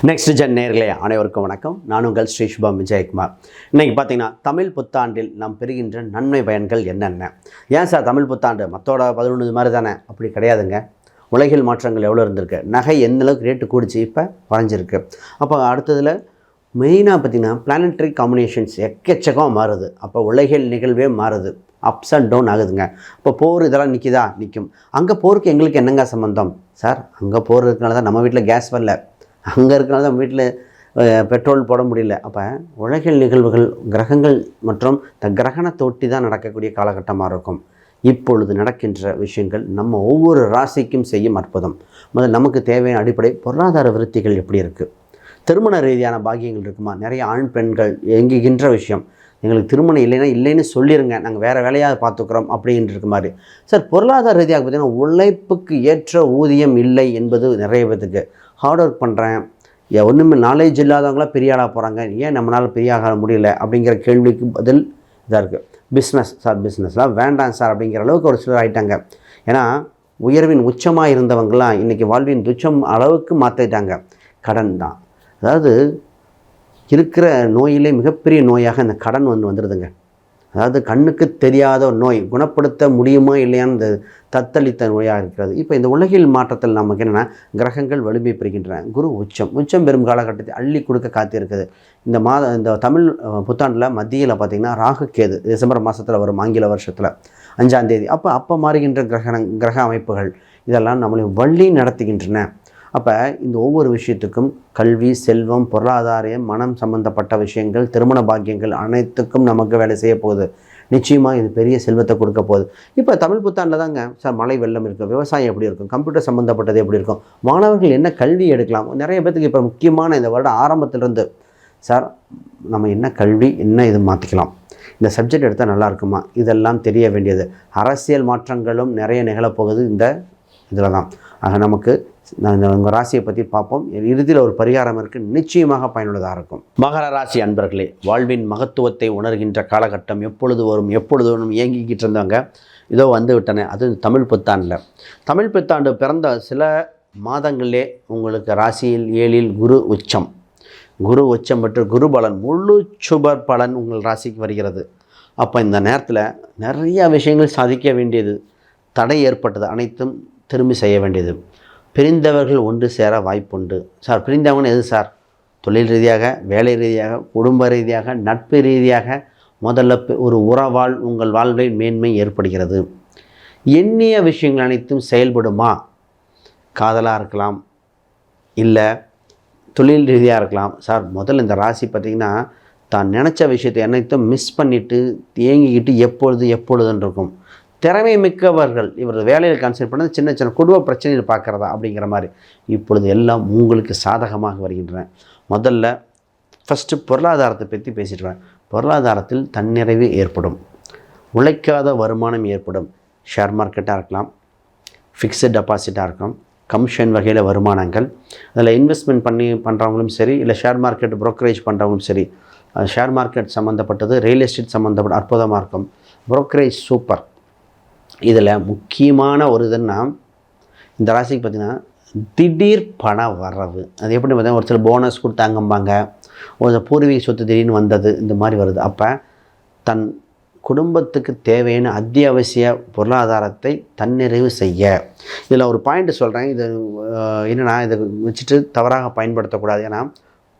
Next gen நேர்களே அனைவருக்கும் வணக்கம். நான் உங்கள் ஸ்ரீ சுபம் விஜயகுமார். இன்றைக்கி பார்த்தீங்கன்னா தமிழ் புத்தாண்டில் நாம் பெறுகின்ற நன்மை பயன்கள் என்னென்ன? ஏன் சார் தமிழ் புத்தாண்டு மற்றோட 11 மாதிரி தானே? அப்படி கிடையாதுங்க. உலகில் மாற்றங்கள் எவ்வளோ இருந்திருக்கு, நகை எந்த அளவுக்கு ரேட்டு கூடிச்சு, இப்போ குறைஞ்சிருக்கு. அப்போ அடுத்ததில் மெயினாக பார்த்திங்கன்னா பிளானட்டரி காம்பினேஷன்ஸ் எக்கச்சக்கம் மாறுது. அப்போ உலகில் நிகழ்வே மாறுது, அப்ஸ் அண்ட் டவுன் ஆகுதுங்க. இப்போ போர் இதெல்லாம் நிற்கும். அங்கே போருக்கு எங்களுக்கு என்னங்க சம்மந்தம் சார்? அங்கே போர் இருக்கனால தான் நம்ம வீட்டில் கேஸ் வரல, அங்கே இருக்கனால தான் வீட்டில் பெட்ரோல் போட முடியல. அப்போ உலகில் நிகழ்வுகள் கிரகங்கள் மற்றும் கிரகணத்தை ஒட்டி தான் நடக்கக்கூடிய காலகட்டமாக இருக்கும். இப்பொழுது நடக்கின்ற விஷயங்கள் நம்ம ஒவ்வொரு ராசிக்கும் செய்யும் அற்புதம். முதல் நமக்கு தேவையான அடிப்படை பொருளாதார விருத்திகள் எப்படி இருக்குது, திருமண ரீதியான பாக்கியங்கள் இருக்குமா? நிறைய ஆண் பெண்கள் எங்குகின்ற விஷயம், எங்களுக்கு திருமணம் இல்லைன்னு சொல்லிடுங்க, நாங்கள் வேறு வேலையாக பார்த்துக்குறோம் அப்படின்ட்டு இருக்க மாதிரி. சார் பொருளாதார ரீதியாக பார்த்திங்கன்னா உழைப்புக்கு ஏற்ற ஊதியம் இல்லை என்பது நிறைய பேத்துக்கு. ஹார்ட் ஒர்க் பண்ணுறேன், ஒன்றுமே நாலேஜ் இல்லாதவங்களாம் பெரிய ஆளாக போகிறாங்க, ஏன் நம்மளால் பெரிய ஆக முடியல அப்படிங்கிற கேள்விக்கு பதில் இதாக இருக்குது. பிஸ்னஸ் சார், பிஸ்னஸ்லாம் வேண்டாம் சார் அப்படிங்கிற அளவுக்கு ஒரு சிலர் ஆகிட்டாங்க. ஏன்னா உயர்வின் உச்சமாக இருந்தவங்களாம் இன்றைக்கி வாழ்வின் துச்சம் அளவுக்கு மாற்றிட்டாங்க. கடன் தான், அதாவது இருக்கிற நோயிலே மிகப்பெரிய நோயாக இந்த கடன் வந்துடுதுங்க. அதாவது கண்ணுக்கு தெரியாத ஒரு நோய், குணப்படுத்த முடியுமா இல்லையான்னு தத்தளித்த நோயாக இருக்கிறது. இப்போ இந்த உலகில் மாற்றத்தில் நமக்கு என்னென்னா கிரகங்கள் வலிமை பெறுகின்றன. குரு உச்சம் பெறும் காலகட்டத்தை அள்ளி கொடுக்க காத்திருக்குது. இந்த தமிழ் புத்தாண்டில் மத்தியில் பார்த்திங்கன்னா ராகு கேது டிசம்பர் மாதத்தில் வரும், ஆங்கில வருஷத்தில் 5ஆம் தேதி. அப்போ மாறுகின்ற கிரக அமைப்புகள் இதெல்லாம் நம்மளை வழி நடத்துகின்றன. அப்போ இந்த ஒவ்வொரு விஷயத்துக்கும் கல்வி, செல்வம், பொருளாதாரம், மனம் சம்பந்தப்பட்ட விஷயங்கள், திருமண பாக்கியங்கள் அனைத்துக்கும் நமக்கு வேலை செய்ய போகுது. நிச்சயமாக இது பெரிய செல்வத்தை கொடுக்க போகுது. இப்போ தமிழ் புத்தாண்டில் தாங்க சார் மழை வெள்ளம் இருக்கும், விவசாயம் எப்படி இருக்கும், கம்ப்யூட்டர் சம்மந்தப்பட்டது எப்படி இருக்கும், மாணவர்கள் என்ன கல்வி எடுக்கலாம். நிறைய பேத்துக்கு இப்போ முக்கியமான இந்த வருடம் ஆரம்பத்திலிருந்து சார் நம்ம என்ன கல்வி என்ன இது மாற்றிக்கலாம், இந்த சப்ஜெக்ட் எடுத்தால் நல்லா இருக்குமா, இதெல்லாம் தெரிய வேண்டியது. அரசியல் மாற்றங்களும் நிறைய நிகழப்போகுது இந்த இதில் தான். ஆக நமக்கு உங்கள் ராசியை பற்றி பார்ப்போம். இறுதியில் ஒரு பரிகாரம் இருக்குது, நிச்சயமாக பயனுள்ளதாக இருக்கும். மகர ராசி அன்பர்களே, வாழ்வின் மகத்துவத்தை உணர்கின்ற காலகட்டம் எப்பொழுது வரும் இயங்கிக்கிட்டு இருந்தவங்க இதோ வந்து விட்டன. அது தமிழ் புத்தாண்டில். தமிழ் புத்தாண்டு பிறந்த சில மாதங்களிலே உங்களுக்கு ராசியில் 7ல் குரு உச்சம் மற்றும் குரு பலன் முழு சுபர் பலன் உங்கள் ராசிக்கு வருகிறது. அப்போ இந்த நேரத்தில் நிறைய விஷயங்கள் சாதிக்க வேண்டியது, தடை ஏற்பட்டது அனைத்தும் திரும்பி செய்ய வேண்டியது. பிரிந்தவர்கள் ஒன்று சேர வாய்ப்புண்டு. சார் பிரிந்தவங்கன்னு எது சார்? தொழில் ரீதியாக, வேலை ரீதியாக, குடும்ப ரீதியாக, நட்பு ரீதியாக முதல்ல ஒரு உறவால் உங்கள் வாழ்வில் மேன்மை ஏற்படுகிறது. எண்ணிய விஷயங்கள் அனைத்தும் செயல்படுமா? காதலாக இருக்கலாம், இல்லை தொழில் ரீதியாக இருக்கலாம். சார் முதல்ல இந்த ராசி பார்த்திங்கன்னா தான் நினச்ச விஷயத்தை அனைத்தும் மிஸ் பண்ணிவிட்டு ஏங்கிக்கிட்டு எப்பொழுதுன்னு இருக்கும். திறமை மிக்கவர்கள் இவர் வேலையில் கான்சென்ட்ரேட் பண்ணது சின்ன குடும்ப பிரச்சனைகள் பார்க்குறதா அப்படிங்கிற மாதிரி இப்பொழுது எல்லாம் உங்களுக்கு சாதகமாக வருகின்றன. முதல்ல ஃபஸ்ட்டு பொருளாதாரத்தை பற்றி பேசிட்டுருவேன். பொருளாதாரத்தில் தன்னிறைவு ஏற்படும், உழைக்காத வருமானம் ஏற்படும். ஷேர் மார்க்கெட்டாக இருக்கலாம், ஃபிக்ஸட் டெபாசிட்டாக இருக்கலாம், கமிஷன் வகையில் வருமானங்கள், அதில் இன்வெஸ்ட்மெண்ட் பண்ணுறவங்களும் சரி, இல்லை ஷேர் மார்க்கெட் ப்ரோக்கரேஜ் பண்ணுறவங்களும் சரி. ஷேர் மார்க்கெட் சம்மந்தப்பட்டது, ரியல் எஸ்டேட் சம்மந்தப்பட்ட அற்புதமாக இருக்கும். Brokerage super. இதில் முக்கியமான ஒரு இதுன்னா இந்த ராசிக்கு பார்த்திங்கன்னா திடீர் பண வரவு. அது எப்படி பார்த்தீங்கன்னா ஒரு சில போனஸ் கொடுத்தாங்கம்பாங்க, ஒரு பூர்வீக சொத்து திடீர்னு வந்தது, இந்த மாதிரி வருது. அப்போ தன் குடும்பத்துக்கு தேவையான அத்தியாவசிய பொருளாதாரத்தை தன்னிறைவு செய்ய. இதில் ஒரு பாயிண்ட் சொல்கிறேன், இது என்னென்னா இதை வச்சுட்டு தவறாக பயன்படுத்தக்கூடாது. ஏன்னா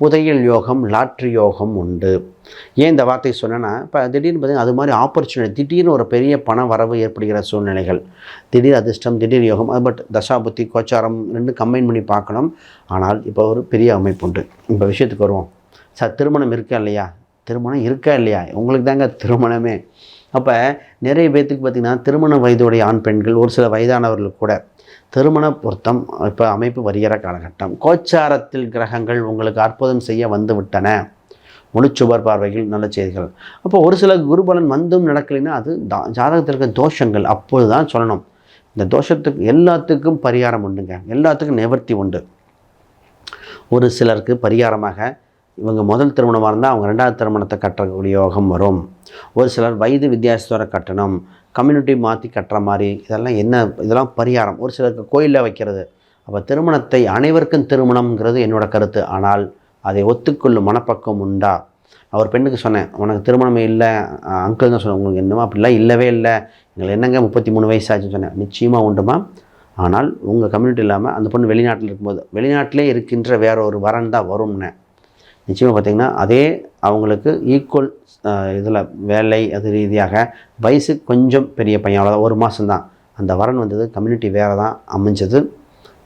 புதையல் யோகம், லாட்ரி யோகம் உண்டு. ஏன் இந்த வார்த்தையை சொன்னேன்னா இப்போ திடீர்னு பார்த்திங்கன்னா அது மாதிரி ஆப்பர்ச்சுனிட்டி, திடீர்னு ஒரு பெரிய பண வரவு ஏற்படுகிற சூழ்நிலைகள், திடீர் அதிர்ஷ்டம், திடீர் யோகம். அது பட் தசாபுத்தி கோச்சாரம் ரெண்டு கம்பைன் பண்ணி பார்க்கணும். ஆனால் இப்போ ஒரு பெரிய அமைப்பு உண்டு. இப்போ விஷயத்துக்கு வருவோம். சார் திருமணம் இருக்கா இல்லையா? திருமணம் இருக்கா இல்லையா? உங்களுக்கு தாங்க திருமணமே. அப்போ நிறைய பேர்த்துக்கு பார்த்திங்கன்னா திருமண வயதுடைய ஆண் பெண்கள், ஒரு சில வயதானவர்கள் கூட திருமண பொருத்தம் இப்போ அமைப்பு வருகிற காலகட்டம். கோச்சாரத்தில் கிரகங்கள் உங்களுக்கு அற்புதம் செய்ய வந்து விட்டன. முழுச்சுபர் பார்வைகள், நல்ல செய்திகள். அப்போ ஒரு சில குருபலன் வந்தும் நடக்கலைன்னா அது ஜாதகத்திற்கு தோஷங்கள். அப்போது தான் சொல்லணும். இந்த தோஷத்துக்கு எல்லாத்துக்கும் பரிகாரம் உண்டுங்க, எல்லாத்துக்கும் நிவர்த்தி உண்டு. ஒரு சிலருக்கு பரிகாரமாக இவங்க முதல் திருமணமாக இருந்தால் அவங்க 2வது திருமணத்தை கட்டக்கூடிய யோகம் வரும். ஒரு சிலர் வயது வித்தியாசத்தோட கட்டணும், கம்யூனிட்டி மாற்றி கட்டுற மாதிரி, இதெல்லாம் பரிகாரம். ஒரு சிலருக்கு கோயிலில் வைக்கிறது, அப்போ திருமணத்தை அனைவருக்கும் திருமணம்ங்கிறது என்னோட கருத்து. ஆனால் அதை ஒத்துக்கொள்ளும் மனப்பக்கம் உண்டா? நான் ஒரு பெண்ணுக்கு சொன்னேன், உனக்கு திருமணமே இல்லை, அங்கிள் தான் சொன்னேன், உங்களுக்கு என்னமா அப்படிலாம் இல்லவே இல்லை, எங்களுக்கு என்னங்க 33 வயசு ஆச்சுன்னு சொன்னேன். நிச்சயமாக உண்டுமா, ஆனால் உங்கள் கம்யூனிட்டி இல்லாமல் அந்த பொண்ணு வெளிநாட்டில் இருக்கும்போது வெளிநாட்டிலே இருக்கின்ற வேற ஒரு வரன் தான் வரும்னு. நிச்சயமாக பார்த்திங்கன்னா அதே அவங்களுக்கு ஈக்குவல் இதில் வேலை அது ரீதியாக வயசு கொஞ்சம் பெரிய பையன், அவ்வளோதான், 1 மாதம்தான் அந்த வரன் வந்தது, கம்யூனிட்டி வேறு தான் அமைஞ்சது.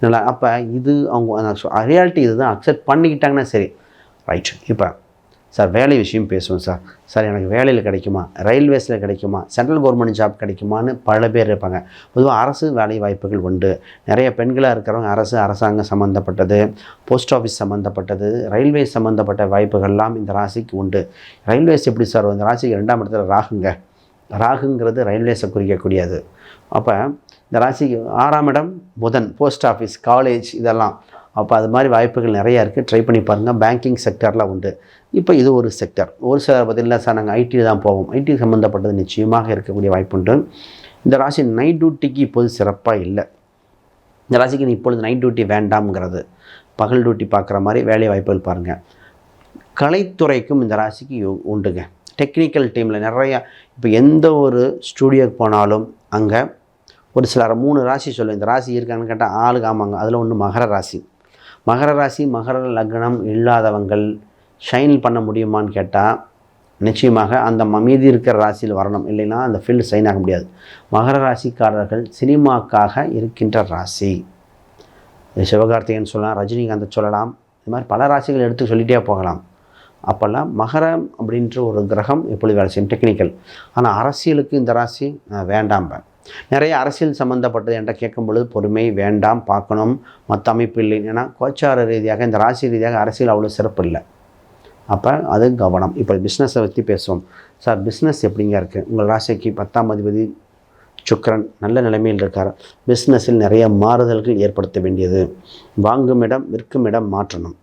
நல்லா அப்போ இது அவங்க ரியாலிட்டி இது தான் அக்செப்ட் பண்ணிக்கிட்டாங்கன்னா சரி, ரைட். இப்போ சார் வேலை விஷயம் பேசுவோம் சார் எனக்கு வேலையில் கிடைக்குமா, ரயில்வேஸில் கிடைக்குமா, சென்ட்ரல் கவர்மெண்ட் ஜாப் கிடைக்குமான்னு பல பேர் இருப்பாங்க. பொதுவாக அரசு வேலை வாய்ப்புகள் உண்டு. நிறைய பெண்களாக இருக்கிறவங்க அரசாங்கம் சம்மந்தப்பட்டது, போஸ்ட் ஆஃபீஸ் சம்மந்தப்பட்டது, ரயில்வேஸ் சம்மந்தப்பட்ட வாய்ப்புகள்லாம் இந்த ராசிக்கு உண்டு. ரயில்வேஸ் எப்படி சார், இந்த ராசிக்கு 2ஆம் இடத்துல ராகுங்கிறது ரயில்வேஸை குறிக்கக்கூடியது. அப்போ இந்த ராசிக்கு 6ஆம் இடம் புதன், போஸ்ட் ஆஃபீஸ், காலேஜ், இதெல்லாம். அப்போ அது மாதிரி வாய்ப்புகள் நிறையா இருக்குது, ட்ரை பண்ணி பாருங்கள். பேங்கிங் செக்டரில் உண்டு. இப்போ இது ஒரு செக்டர். ஒரு சிலர் பார்த்திங்கன்னா சார் நாங்கள் ஐடி தான் போவோம், ஐடி சம்மந்தப்பட்டது நிச்சயமாக இருக்கக்கூடிய வாய்ப்பு உண்டு. இந்த ராசி நைட் டியூட்டிக்கு இப்போது சிறப்பாக இல்லை. இந்த ராசிக்கு இப்பொழுது நைட் டியூட்டி வேண்டாம்ங்கிறது, பகல் டியூட்டி பார்க்குற மாதிரி வேலை வாய்ப்புகள் பாருங்கள். கலைத்துறைக்கும் இந்த ராசிக்கு உண்டுங்க. டெக்னிக்கல் டீமில் நிறையா, இப்போ எந்த ஒரு ஸ்டூடியோக்கு போனாலும் அங்கே ஒரு சிலர் 3 ராசி சொல்லுவேன், இந்த ராசி இருக்கான்னு கேட்டால் ஆளுக்கு ஆமாங்க. அதில் ஒன்று மகர ராசி. மகர லக்னம் இல்லாதவங்கள் ஷைன் பண்ண முடியுமான்னு கேட்டால் நிச்சயமாக அந்த மீதி இருக்கிற ராசியில் வரணும், இல்லைன்னா அந்த ஃபீல்டு ஷைன் ஆக முடியாது. மகர ராசிக்காரர்கள் சினிமாக்காக இருக்கின்ற ராசி. சிவகார்த்திகேயன் சொல்லலாம், ரஜினிகாந்தை சொல்லலாம், இது மாதிரி பல ராசிகள் எடுத்து சொல்லிகிட்டே போகலாம். அப்போல்லாம் மகரம் அப்படின்ற ஒரு கிரகம் எப்பொழுது வேலை செய்யும், டெக்னிக்கல். ஆனால் அரசியலுக்கு இந்த ராசி வேண்டாம். நிறைய அரசியல் சம்மந்தப்பட்டது என்ற கேட்கும் பொழுது பொறுமை வேண்டாம், பார்க்கணும், மற்ற அமைப்பு இல்லை. ஏன்னா கோச்சார ரீதியாக இந்த ராசி ரீதியாக அரசியல் அவ்வளோ சிறப்பு இல்லை. அப்போ அது கவனம். இப்போ பிஸ்னஸை பற்றி பேசுவோம் சார். பிஸ்னஸ் எப்படிங்க இருக்குது? உங்கள் ராசிக்கு 10ஆம் அதிபதி சுக்கிரன் நல்ல நிலைமையில் இருக்கார். பிஸ்னஸில் நிறைய மாறுதல்கள் ஏற்படுத்த வேண்டியது, வாங்கும் இடம் விற்கும் இடம் மாற்றணும்.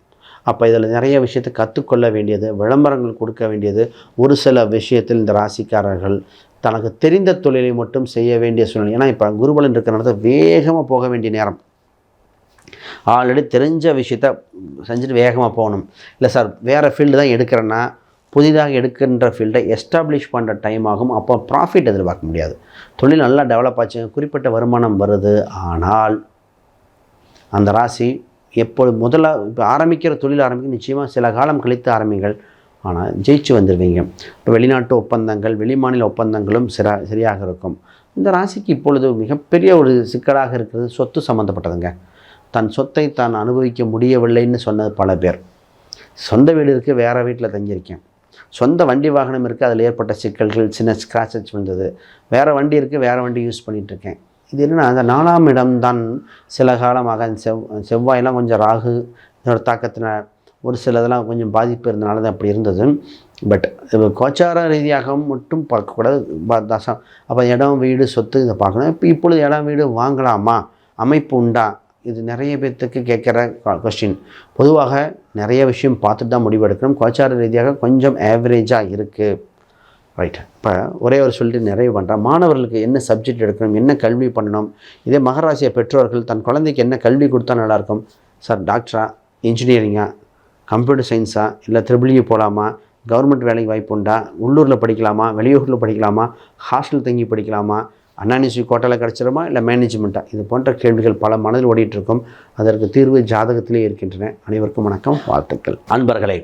அப்போ இதில் நிறைய விஷயத்தை கற்றுக்கொள்ள வேண்டியது, விளம்பரங்கள் கொடுக்க வேண்டியது. ஒரு சில விஷயத்தில் இந்த ராசிக்காரர்கள் தனக்கு தெரிந்த தொழிலை மட்டும் செய்ய வேண்டிய சூழ்நிலை. ஏன்னா இப்போ குருபலன் இருக்கிற இடத்துல வேகமாக போக வேண்டிய நேரம். ஆல்ரெடி தெரிஞ்ச விஷயத்த செஞ்சுட்டு வேகமாக போகணும். இல்லை சார் வேறு ஃபீல்டு தான் எடுக்கிறேன்னா புதிதாக எடுக்கின்ற ஃபீல்டை எஸ்டாப்ளிஷ் பண்ணுற டைம் ஆகும். அப்போ ப்ராஃபிட் எதிர்பார்க்க முடியாது. தொழில் நல்லா டெவலப் ஆச்சு, குறிப்பிட்ட வருமானம் வருது. ஆனால் அந்த ராசி எப்பொழுது இப்போ ஆரம்பிக்கிற தொழில் நிச்சயமாக சில காலம் கழித்து ஆரம்பிங்கள், ஆனால் ஜெயிச்சு வந்துடுவீங்க. இப்போ வெளிநாட்டு ஒப்பந்தங்கள், வெளிமாநில ஒப்பந்தங்களும் சரியாக இருக்கும். இந்த ராசிக்கு இப்பொழுது மிகப்பெரிய ஒரு சிக்கலாக இருக்கிறது சொத்து சம்மந்தப்பட்டதுங்க. தன் சொத்தை தான் அனுபவிக்க முடியவில்லைன்னு சொன்னது பல பேர். சொந்த வீடு இருக்குது, வேறு வீட்டில் தங்கியிருக்கேன். சொந்த வண்டி வாகனம் இருக்குது, அதில் ஏற்பட்ட சிக்கல்கள், சின்ன ஸ்க்ராச்சஸ் வந்தது. வேறு வண்டி இருக்குது, வேறு வண்டி யூஸ் பண்ணிகிட்ருக்கேன். இது என்னென்னா அந்த 4ஆம் இடம்தான் சில காலமாக செவ்வாயெல்லாம் கொஞ்சம் ராகு இதோட தாக்கத்தில் ஒரு சில இதெல்லாம் கொஞ்சம் பாதிப்பு இருந்தனால தான் அப்படி இருந்தது. பட் கோச்சார ரீதியாக மட்டும் பார்க்கக்கூடாது, தசம். அப்போ இடம் வீடு சொத்து இதை பார்க்கணும். இப்பொழுது இடம் வீடு வாங்கலாமா, அமைப்பு உண்டா, இது நிறைய பேர்த்துக்கு கேட்குற கொஸ்டின். பொதுவாக நிறைய விஷயம் பார்த்துட்டு தான் முடிவெடுக்கணும். கோச்சார ரீதியாக கொஞ்சம் ஆவரேஜாக இருக்குது, ரைட். இப்போ ஒரே ஒரு சொல்லிட்டு நிறைவு பண்ணுறேன். மாணவர்களுக்கு என்ன சப்ஜெக்ட் எடுக்கணும், என்ன கல்வி பண்ணணும். இதே மகராசிய பெற்றோர்கள் தன் குழந்தைக்கு என்ன கல்வி கொடுத்தா நல்லாயிருக்கும் சார்? டாக்டரா, இன்ஜினியரிங்கா, கம்ப்யூட்டர் சயின்ஸா, இல்லை ட்ரிபிள்இ போகலாமா, கவர்மெண்ட் வேலைக்கு வாய்ப்பு உண்டா, உள்ளூரில் படிக்கலாமா, வெளியூரில் படிக்கலாமா, ஹாஸ்டல் தங்கி படிக்கலாமா, அண்ணாநிசி கோட்டாவில் கிடச்சிருமா, இல்லை மேனேஜ்மெண்ட்டாக? இது போன்ற கேள்விகள் பல மனதில் ஓடிட்டுருக்கும். அதற்கு தீர்வு ஜாதகத்திலே இருக்கின்றன. அனைவருக்கும் வணக்கம், வாழ்த்துக்கள். அன்பர்களே,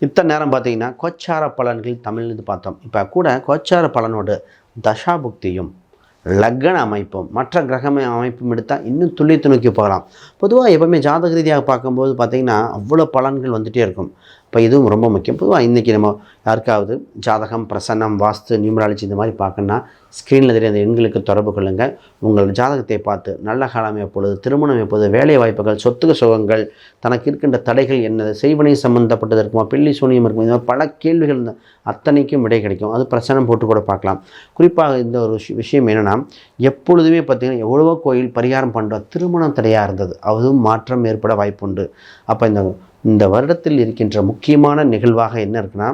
இத்தனை நேரம் பார்த்தீங்கன்னா கோச்சார பலன்கள் தமிழ் இது பார்த்தோம். இப்போ கூட கோச்சார பலனோடு தசாபுக்தியும் லக்ன அமைப்பும் மற்ற கிரகமை அமைப்பும் எடுத்தால் இன்னும் துல்லியத்தை நோக்கி போகலாம். பொதுவாக எப்போவுமே ஜாதக ரீதியாக பார்க்கும்போது பார்த்திங்கன்னா அவ்வளோ பலன்கள் வந்துகிட்டே இருக்கும். இப்போ இதுவும் ரொம்ப முக்கியம். பொதுவாக இன்றைக்கி நம்ம யாருக்காவது ஜாதகம், பிரசன்னம், வாஸ்து, நியூமராலஜி இந்த மாதிரி பார்க்கணுன்னா ஸ்க்ரீனில் தெரிய அந்த எண்களுக்கு தொடர்பு கொள்ளுங்கள். உங்கள் ஜாதகத்தை பார்த்து நல்ல காலம் எப்பொழுது, திருமணம் எப்பொழுது, வேலை வாய்ப்புகள், சொத்துக்கு சுகங்கள், தனக்கு இருக்கின்ற தடைகள் என்னது, செய்வனை சம்மந்தப்பட்டது இருக்குமா, பில்லி சூனியம் இருக்குமா, இந்த மாதிரி பல கேள்விகள் அத்தனைக்கும் விடை கிடைக்கும். அது பிரசனம் போட்டு கூட பார்க்கலாம். குறிப்பாக இந்த ஒரு விஷயம் என்னென்னா, எப்பொழுதுமே பார்த்திங்கன்னா எவ்வளவோ கோயில் பரிகாரம் பண்ணுற திருமணம் தடையாக இருந்தது, அதுவும் மாற்றம் ஏற்பட வாய்ப்புண்டு. அப்போ இந்த வருடத்தில் இருக்கின்ற முக்கியமான நிகழ்வாக என்ன இருக்குன்னா,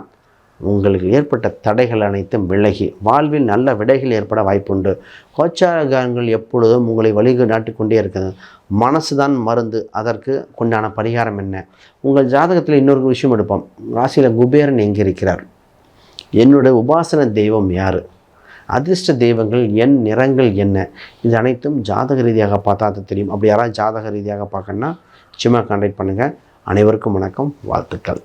உங்களுக்கு ஏற்பட்ட தடைகள் அனைத்தும் விலகி வாழ்வில் நல்ல விடைகள் ஏற்பட வாய்ப்புண்டு. கோச்சாரங்கள் எப்பொழுதும் உங்களை வழிநாட்டி கொண்டே இருக்குது. மனசு தான் மருந்து. அதற்கு கொண்டான பரிகாரம் என்ன? உங்கள் ஜாதகத்தில் இன்னொரு விஷயம் எடுப்போம். ராசியில் குபேரன் எங்கே இருக்கிறார்? என்னுடைய உபாசன தெய்வம் யார்? அதிர்ஷ்ட தெய்வங்கள் என் நிறங்கள் என்ன? இது அனைத்தும் ஜாதக ரீதியாக பார்த்தா அது தெரியும். அப்படி யாராவது ஜாதக ரீதியாக பார்க்கணுன்னா நிச்சயமாக கான்டாக்ட் பண்ணுங்கள். அனைவருக்கும் வணக்கம், வாழ்த்துக்கள்.